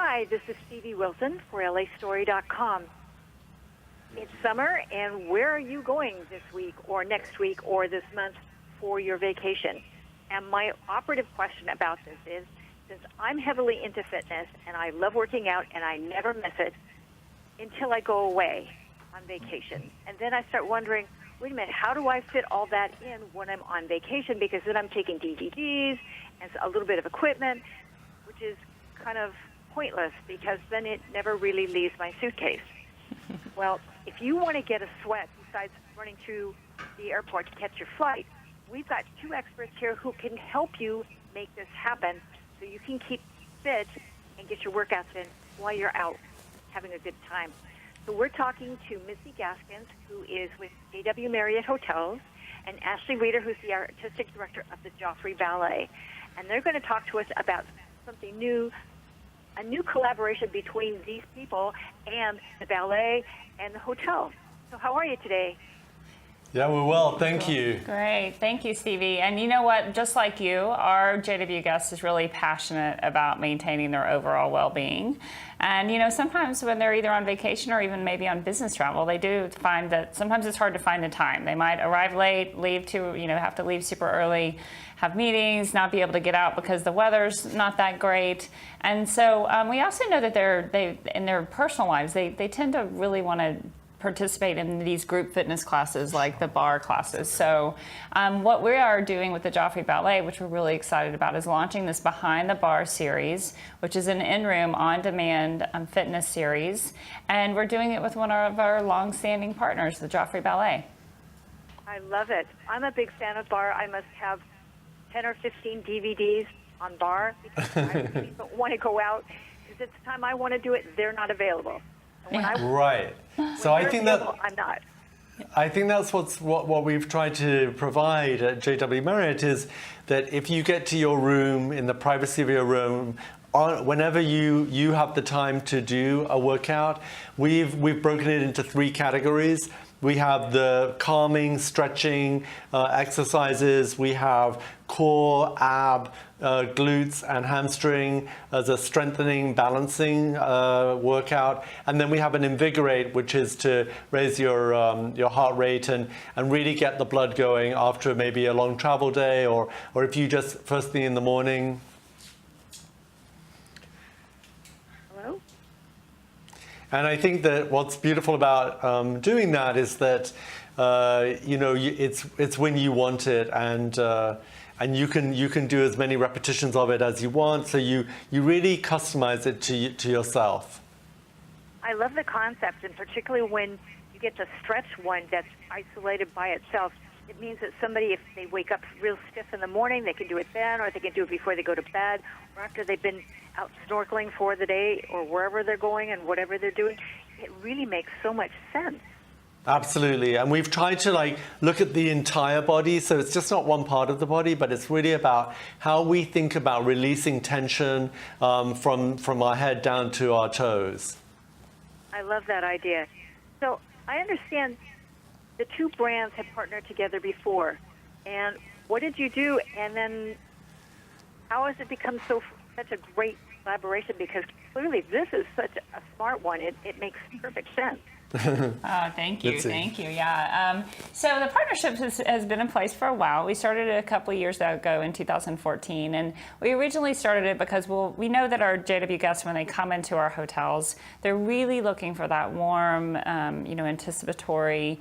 Hi, this is Stevie Wilson for LAstory.com. It's summer, and where are you going this week or next week or this month for your vacation? And my operative question about this is, since I'm heavily into fitness and I love working out and I never miss it until I go away on vacation. And then I start wondering, wait a minute, how do I fit all that in when I'm on vacation? Because then I'm taking DVDs and a little bit of equipment, which is kind of pointless because then it never really leaves my suitcase. Well, if you want to get a sweat besides running through the airport to catch your flight, we've got two experts here who can help you make this happen so you can keep fit and get your workouts in while you're out having a good time. So we're talking to Missy Gaskins, who is with JW Marriott Hotels, and Ashley Reeder, who's the artistic director of the Joffrey Ballet. And they're going to talk to us about something new, a new collaboration between these people and the ballet and the hotel. So how are you today? Yeah, we're well, thank you. Great, thank you, Stevie. And you know what, just like you, our JW guest is really passionate about maintaining their overall well-being. And you know, sometimes when they're either on vacation or even maybe on business travel, they do find that sometimes it's hard to find the time. They might arrive late, have to leave super early, have meetings, not be able to get out because the weather's not that great. And so we also know that they in their personal lives, they tend to really want to participate in these group fitness classes like the Barre classes. So what we are doing with the Joffrey Ballet, which we're really excited about, is launching this Behind the Barre series, which is an in-room, on-demand fitness series. And we're doing it with one of our long-standing partners, the Joffrey Ballet. I love it. I'm a big fan of Barre. I must have 10 or 15 DVDs on Barre because I really don't want to go out because it's the time I want to do it, they're not available. Right. So I think that I'm not. I think that's what we've tried to provide at JW Marriott is that if you get to your room in the privacy of your room, whenever you have the time to do a workout, we've broken it into 3 categories. We have the calming, stretching exercises. We have core, ab, glutes, and hamstring as a strengthening, balancing workout. And then we have an invigorate, which is to raise your heart rate and really get the blood going after maybe a long travel day or if you just first thing in the morning. And I think that what's beautiful about doing that is that it's when you want it, and you can do as many repetitions of it as you want. So you really customize it to yourself. I love the concept, and particularly when you get the stretch one that's isolated by itself. It means that somebody, if they wake up real stiff in the morning, they can do it then, or they can do it before they go to bed, or after they've been out snorkeling for the day, or wherever they're going and whatever they're doing. It really makes so much sense. Absolutely. And we've tried to look at the entire body, so it's just not one part of the body, but it's really about how we think about releasing tension from our head down to our toes. I love that idea. So I understand the 2 brands have partnered together before. And what did you do? And then how has it become such a great collaboration? Because clearly this is such a smart one. It makes perfect sense. Thank you. Yeah. So the partnership has been in place for a while. We started it a couple of years ago in 2014, and we originally started it because we know that our JW guests, when they come into our hotels, they're really looking for that warm, anticipatory,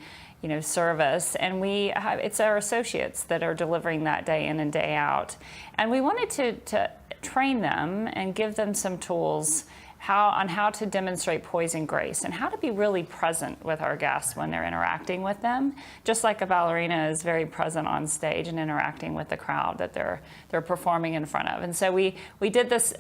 service, and it's our associates that are delivering that day in and day out. And we wanted to train them and give them some tools on how to demonstrate poise and grace and how to be really present with our guests when they're interacting with them, just like a ballerina is very present on stage and interacting with the crowd that they're performing in front of. And so we did this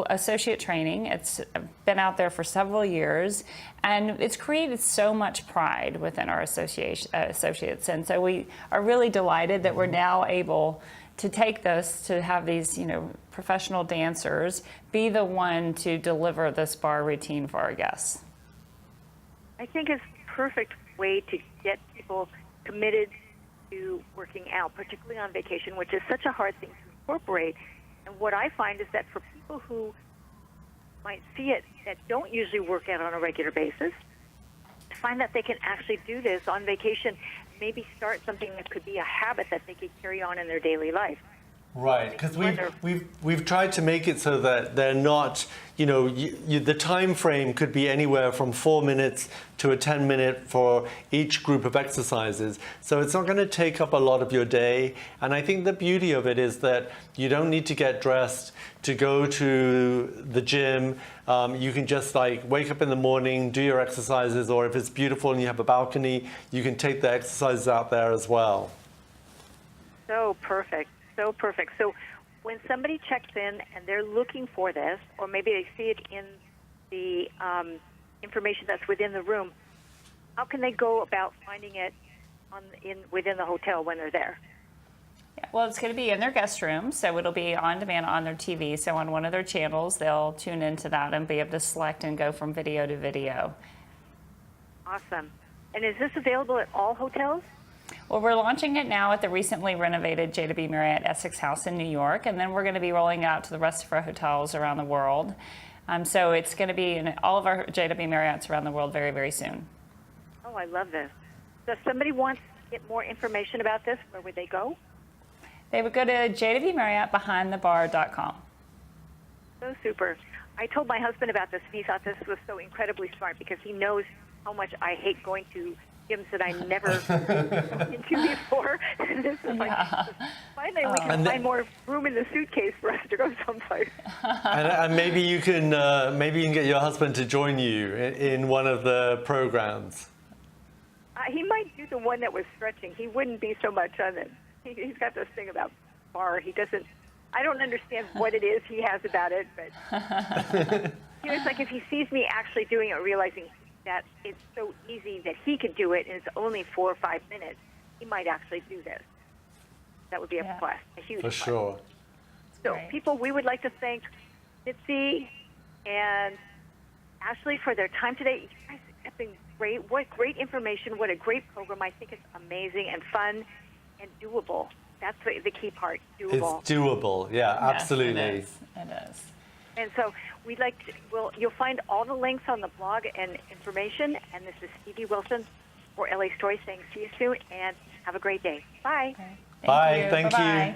associate training. It's been out there for several years, and it's created so much pride within our associates. And so we are really delighted that we're now able to take this, to have these, professional dancers be the one to deliver this Barre routine for our guests. I think it's the perfect way to get people committed to working out, particularly on vacation, which is such a hard thing to incorporate. And what I find is that for people who might see it that don't usually work out on a regular basis to find that they can actually do this on vacation, maybe start something that could be a habit that they could carry on in their daily life. Right, because we've tried to make it so that they're not, you know, the time frame could be anywhere from 4 minutes to a 10-minute for each group of exercises. So it's not going to take up a lot of your day. And I think the beauty of it is that you don't need to get dressed to go to the gym. You can just like wake up in the morning, do your exercises, or if it's beautiful and you have a balcony, you can take the exercises out there as well. So perfect. So perfect. So when somebody checks in and they're looking for this, or maybe they see it in the information that's within the room, how can they go about finding it within the hotel when they're there? Yeah, well, it's going to be in their guest room, so it'll be on demand on their TV. So on one of their channels, they'll tune into that and be able to select and go from video to video. Awesome. And is this available at all hotels? Well, we're launching it now at the recently renovated JW Marriott Essex House in New York, and then we're going to be rolling it out to the rest of our hotels around the world. So it's going to be in all of our JW Marriotts around the world very, very soon. Oh, I love this. So if somebody wants to get more information about this, where would they go? They would go to jwmarriottbehindthebar.com. So super. I told my husband about this, and he thought this was so incredibly smart because he knows how much I hate going to gyms that I never been to before. This is like, finally we can find more room in the suitcase for us to go someplace. And maybe you can get your husband to join you in one of the programs. He might do the one that was stretching. He wouldn't be so much on it. He's got this thing about Barre. I don't understand what it is he has about it, but it's like if he sees me actually doing it, realizing that it's so easy that he can do it and it's only 4 or 5 minutes, he might actually do this. That would be a plus, a huge plus. For sure. So people, we would like to thank Mitzi and Ashley for their time today. You guys have been great. What great information. What a great program. I think it's amazing and fun and doable. That's the key part, doable. It's doable, yeah, yes, absolutely. It is. And so you'll find all the links on the blog and information. And this is Stevie Wilson for LA Story saying see you soon and have a great day. Bye. Okay. Bye. Thank you. Bye-bye.